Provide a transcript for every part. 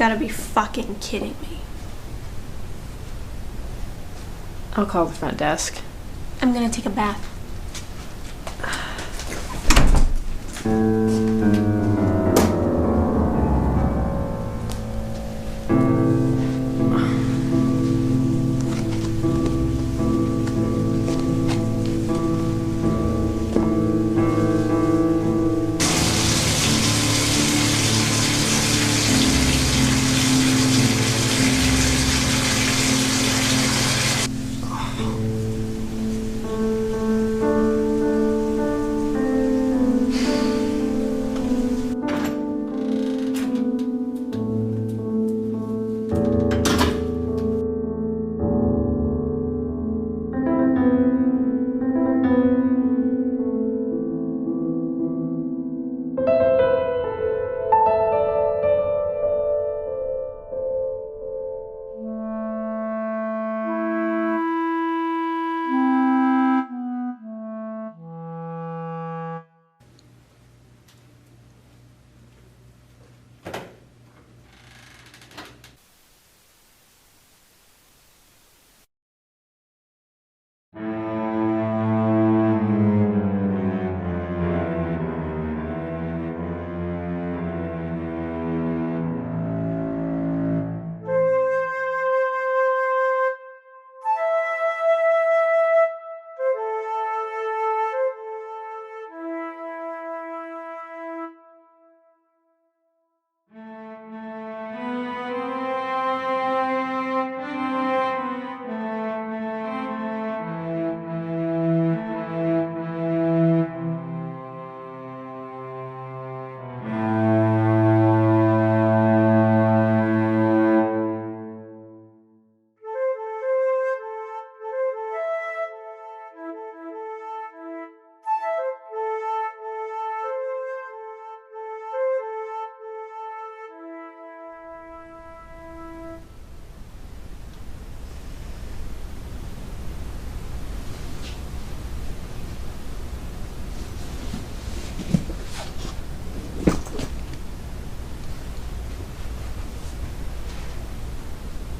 gotta be fucking kidding me. I'll call the front desk. I'm gonna take a bath.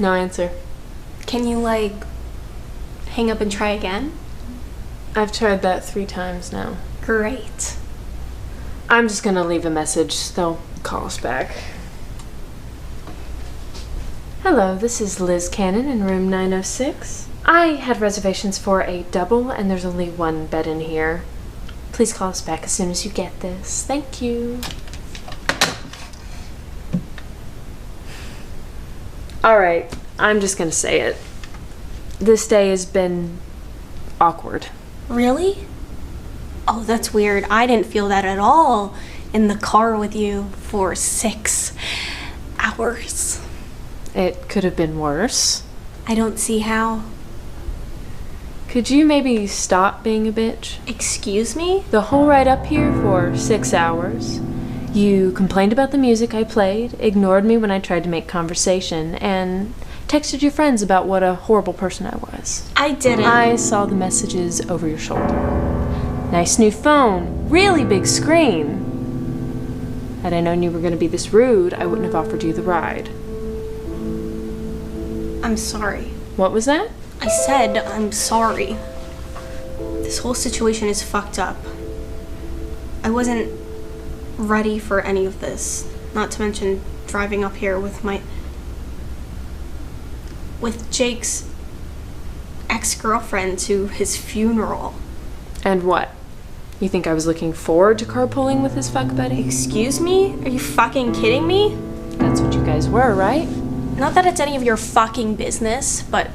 No answer. Can you, hang up and try again? I've tried that 3 times now. Great. I'm just gonna leave a message. They'll call us back. Hello, this is Liz Cannon in room 906. I had reservations for a double, and there's only 1 bed in here. Please call us back as soon as you get this. Thank you. Alright, I'm just gonna say it. This day has been awkward. Really? Oh, that's weird. I didn't feel that at all in the car with you for 6 hours. It could have been worse. I don't see how. Could you maybe stop being a bitch? Excuse me? The whole ride up here for 6 hours. You complained about the music I played, ignored me when I tried to make conversation, and texted your friends about what a horrible person I was. I didn't. I saw the messages over your shoulder. Nice new phone, really big screen. Had I known you were going to be this rude, I wouldn't have offered you the ride. I'm sorry. What was that? I said I'm sorry. This whole situation is fucked up. I wasn't ready for any of this. Not to mention driving up here with Jake's ex-girlfriend to his funeral. And what? You think I was looking forward to carpooling with his fuck buddy? Excuse me? Are you fucking kidding me? That's what you guys were, right? Not that it's any of your fucking business, but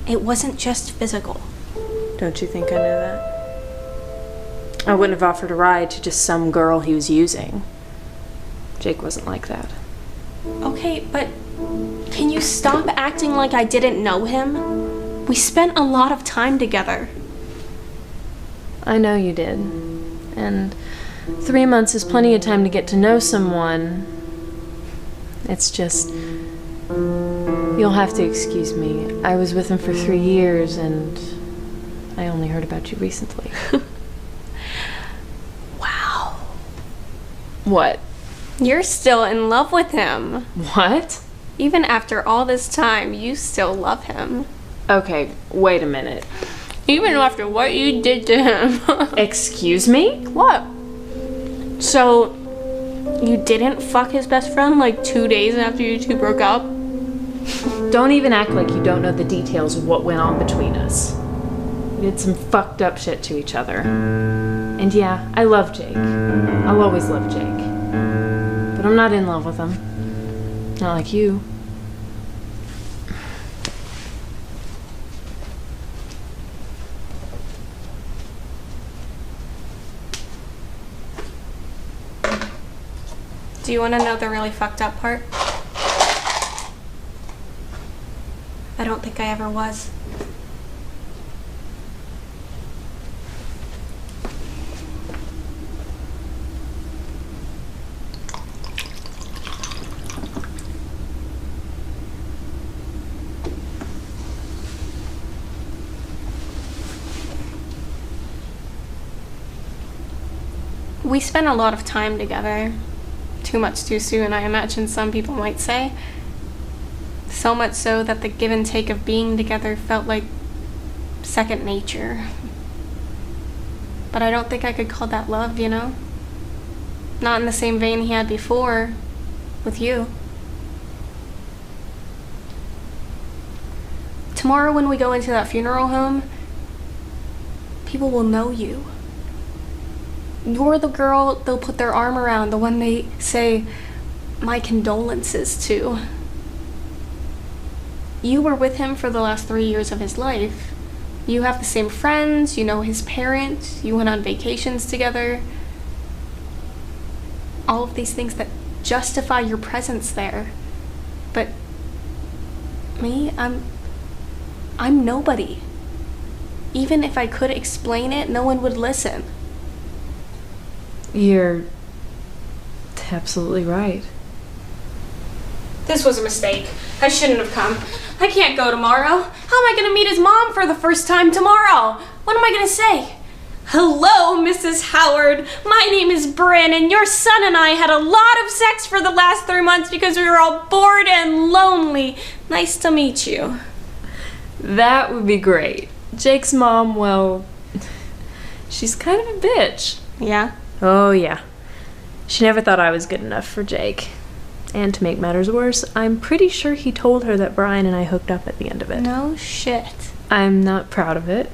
it wasn't just physical. Don't you think I know that? I wouldn't have offered a ride to just some girl he was using. Jake wasn't like that. Okay, but can you stop acting like I didn't know him? We spent a lot of time together. I know you did. And 3 months is plenty of time to get to know someone. It's just... You'll have to excuse me. I was with him for 3 years and I only heard about you recently. Wow. What? You're still in love with him. What? Even after all this time, you still love him. Okay, wait a minute. Even after what you did to him. Excuse me? What? So, you didn't fuck his best friend like 2 days after you two broke up? Don't even act like you don't know the details of what went on between us. We did some fucked up shit to each other. And yeah, I love Jake. I'll always love Jake. But I'm not in love with him. Not like you. Do you want to know the really fucked up part? I don't think I ever was. We spent a lot of time together. Too much too soon, I imagine some people might say. So much so that the give and take of being together felt like second nature. But I don't think I could call that love, you know? Not in the same vein he had before, with you. Tomorrow when we go into that funeral home, people will know you. You're the girl they'll put their arm around, the one they say, "My condolences" to. You were with him for the last 3 years of his life. You have the same friends, you know his parents, you went on vacations together. All of these things that justify your presence there. But me, I'm nobody. Even if I could explain it, no one would listen. You're absolutely right. This was a mistake. I shouldn't have come. I can't go tomorrow. How am I going to meet his mom for the first time tomorrow? What am I going to say? "Hello, Mrs. Howard. My name is Brandon. Your son and I had a lot of sex for the last 3 months because we were all bored and lonely. Nice to meet you." That would be great. Jake's mom, well, she's kind of a bitch. Yeah? Oh, yeah. She never thought I was good enough for Jake. And to make matters worse, I'm pretty sure he told her that Brian and I hooked up at the end of it. No shit. I'm not proud of it.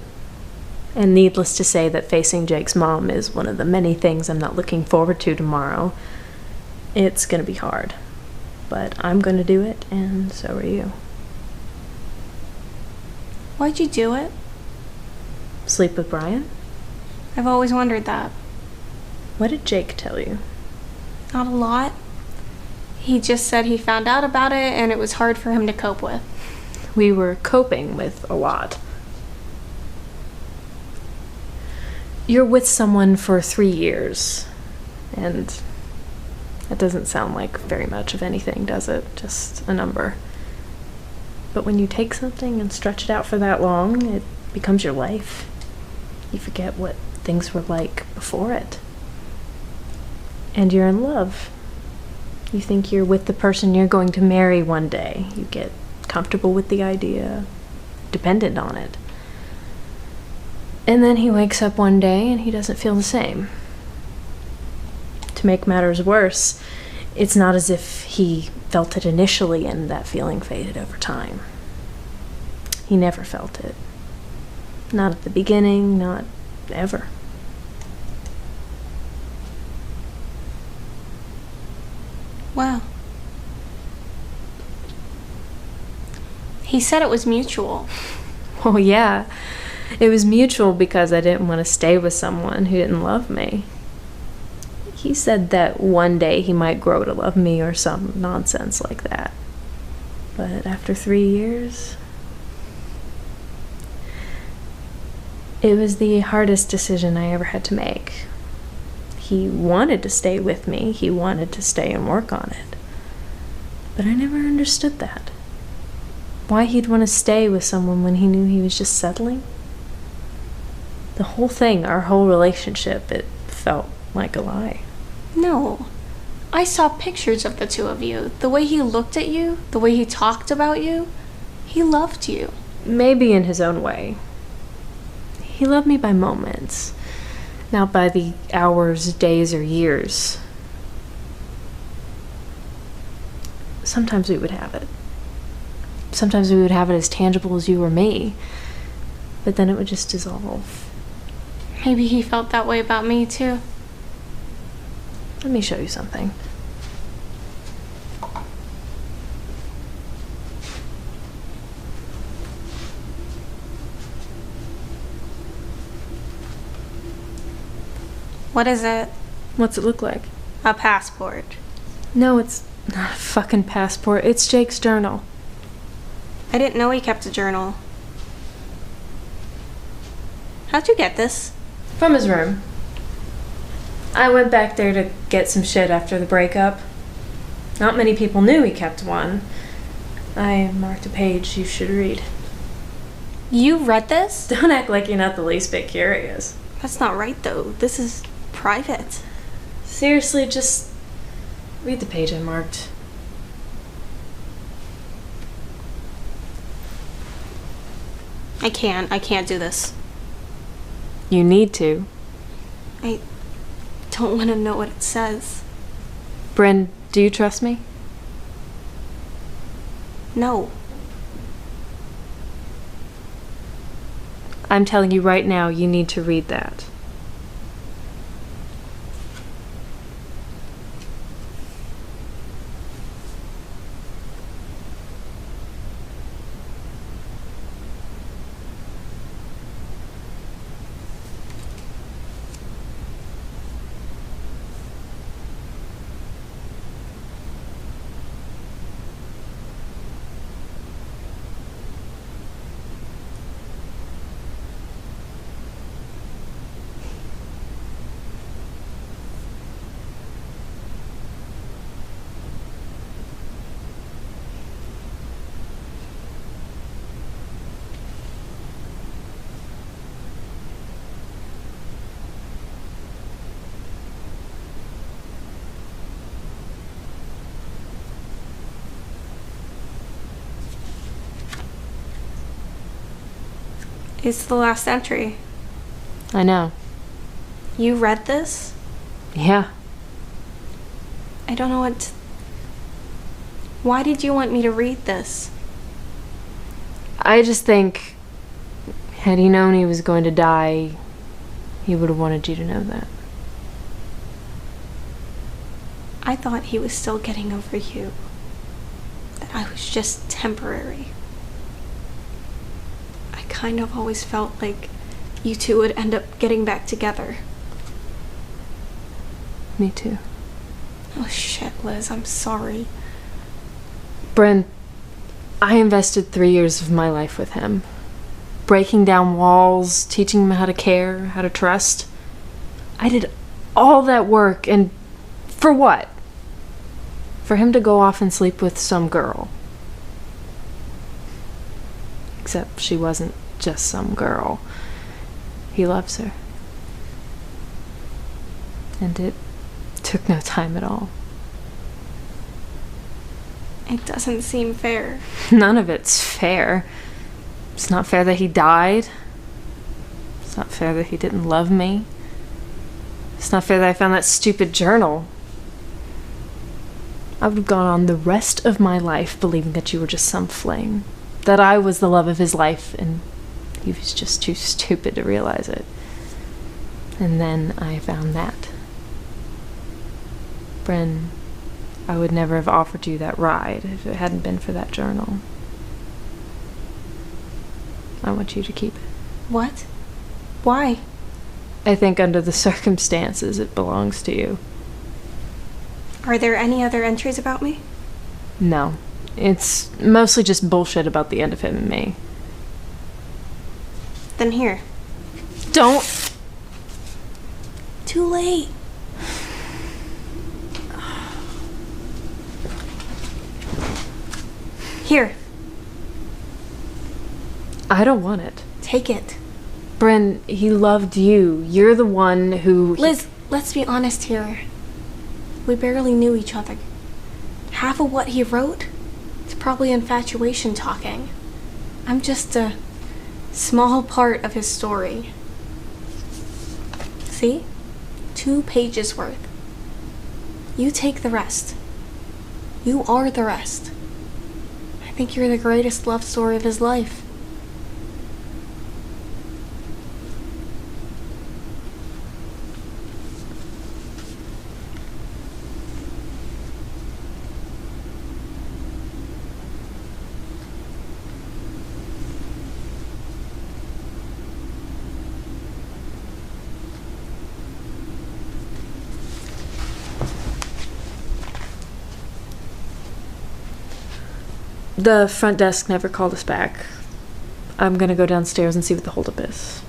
And needless to say that facing Jake's mom is one of the many things I'm not looking forward to tomorrow. It's gonna be hard. But I'm gonna do it, and so are you. Why'd you do it? Sleep with Brian? I've always wondered that. What did Jake tell you? Not a lot. He just said he found out about it and it was hard for him to cope with. We were coping with a lot. You're with someone for 3 years, and that doesn't sound like very much of anything, does it? Just a number. But when you take something and stretch it out for that long, it becomes your life. You forget what things were like before it. And you're in love. You think you're with the person you're going to marry one day. You get comfortable with the idea, dependent on it. And then he wakes up one day and he doesn't feel the same. To make matters worse, it's not as if he felt it initially and that feeling faded over time. He never felt it. Not at the beginning, not ever. Wow. He said it was mutual. Well, yeah. It was mutual because I didn't want to stay with someone who didn't love me. He said that one day he might grow to love me or some nonsense like that. But after 3 years, it was the hardest decision I ever had to make. He wanted to stay with me. He wanted to stay and work on it. But I never understood that. Why he'd want to stay with someone when he knew he was just settling? The whole thing, our whole relationship, it felt like a lie. No. I saw pictures of the two of you. The way he looked at you, the way he talked about you, he loved you. Maybe in his own way. He loved me by moments, not by the hours, days, or years. Sometimes we would have it. Sometimes we would have it as tangible as you or me, but then it would just dissolve. Maybe he felt that way about me too. Let me show you something. What is it? What's it look like? A passport. No, it's not a fucking passport. It's Jake's journal. I didn't know he kept a journal. How'd you get this? From his room. I went back there to get some shit after the breakup. Not many people knew he kept one. I marked a page you should read. You read this? Don't act like you're not the least bit curious. That's not right, though. This is private. Seriously, just read the page I marked. I can't do this. You need to. I don't want to know what it says. Bryn, do you trust me? No. I'm telling you right now, you need to read that. It's the last entry. I know. You read this? Yeah. I don't know what to... Why did you want me to read this? I just think, had he known he was going to die, he would have wanted you to know that. I thought he was still getting over you. That I was just temporary. I kind of always felt like you two would end up getting back together. Me too. Oh shit, Liz, I'm sorry. Bryn, I invested 3 years of my life with him. Breaking down walls, teaching him how to care, how to trust. I did all that work, and for what? For him to go off and sleep with some girl. Except she wasn't just some girl. He loves her. And it took no time at all. It doesn't seem fair. None of it's fair. It's not fair that he died. It's not fair that he didn't love me. It's not fair that I found that stupid journal. I would have gone on the rest of my life believing that you were just some fling. That I was the love of his life, and he was just too stupid to realize it. And then I found that. Bryn, I would never have offered you that ride if it hadn't been for that journal. I want you to keep it. What? Why? I think under the circumstances it belongs to you. Are there any other entries about me? No. It's mostly just bullshit about the end of him and me. Then here. Don't! Too late. Here. I don't want it. Take it. Bryn, he loved you. You're the one who... Liz, let's be honest here. We barely knew each other. Half of what he wrote is probably infatuation talking. I'm just a small part of his story. See? 2 pages worth. You take the rest. You are the rest. I think you're the greatest love story of his life. The front desk never called us back. I'm gonna go downstairs and see what the holdup is.